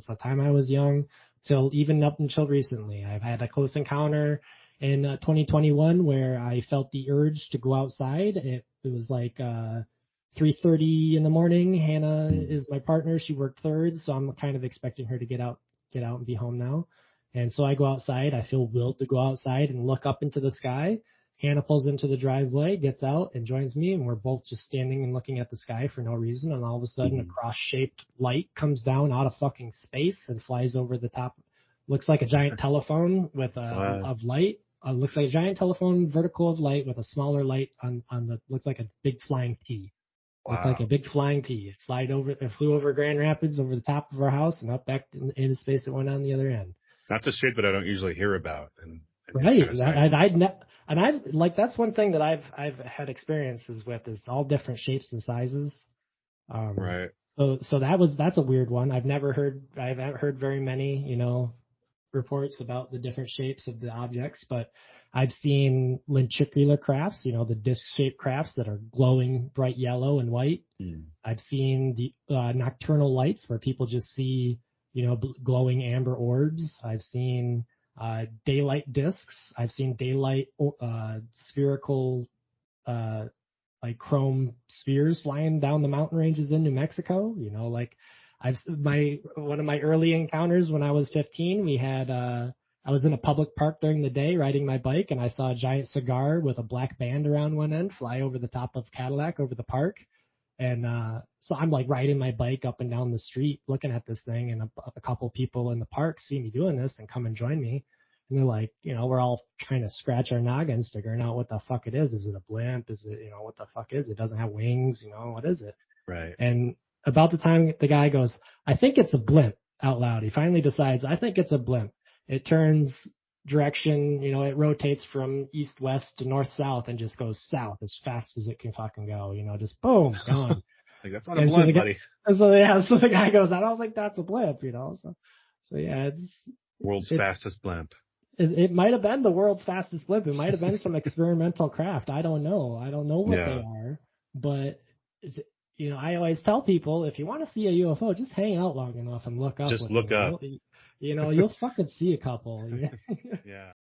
the time I was young till even up until recently. I've had a close encounter in 2021 where I felt the urge to go outside. It was like 3:30 in the morning. Hannah is my partner. She worked thirds, so I'm kind of expecting her to get out and be home now. And so I go outside. I feel willed to go outside and look up into the sky. Hannah pulls into the driveway, gets out, and joins me, and we're both just standing and looking at the sky for no reason. And all of a sudden, a cross-shaped light comes down out of fucking space and flies over the top. Looks like a giant telephone with of light. Looks like a giant telephone vertical of light with a smaller light on the. Looks like a big flying T. Wow. Looks like a big flying T. It flew over Grand Rapids, over the top of our house, and up back into space. It went on the other end. That's a shape that I don't usually hear about. Right. I've like, that's one thing that I've had experiences with, is all different shapes and sizes. Right. So that's a weird one. I haven't heard very many, reports about the different shapes of the objects, but I've seen lenticular crafts, the disc-shaped crafts that are glowing bright yellow and white. I've seen the nocturnal lights where people just see, glowing amber orbs. I've seen daylight discs. I've seen daylight spherical like chrome spheres flying down the mountain ranges in New Mexico. Like one of my early encounters when I was 15, we had I was in a public park during the day riding my bike, and I saw a giant cigar with a black band around one end fly over the top of Cadillac over the park. And so I'm like riding my bike up and down the street looking at this thing, and a couple people in the park see me doing this and come and join me. And they're like, we're all trying to scratch our noggins figuring out what the fuck it is. Is it a blimp? Is it, what the fuck is it? It doesn't have wings, what is it? Right. And about the time the guy goes, I think it's a blimp, out loud, he finally decides, I think it's a blimp. It turns direction, it rotates from east-west to north-south and just goes south as fast as it can fucking go, just boom, gone. Like, that's not a blimp, buddy. So the guy goes, I don't think that's a blimp, So yeah, it's world's fastest blimp. It might have been the world's fastest blimp. It might have been some experimental craft. I don't know. I don't know what they are, but it's, I always tell people, if you want to see a UFO, just hang out long enough and look up. Just look up. You'll fucking see a couple. Yeah.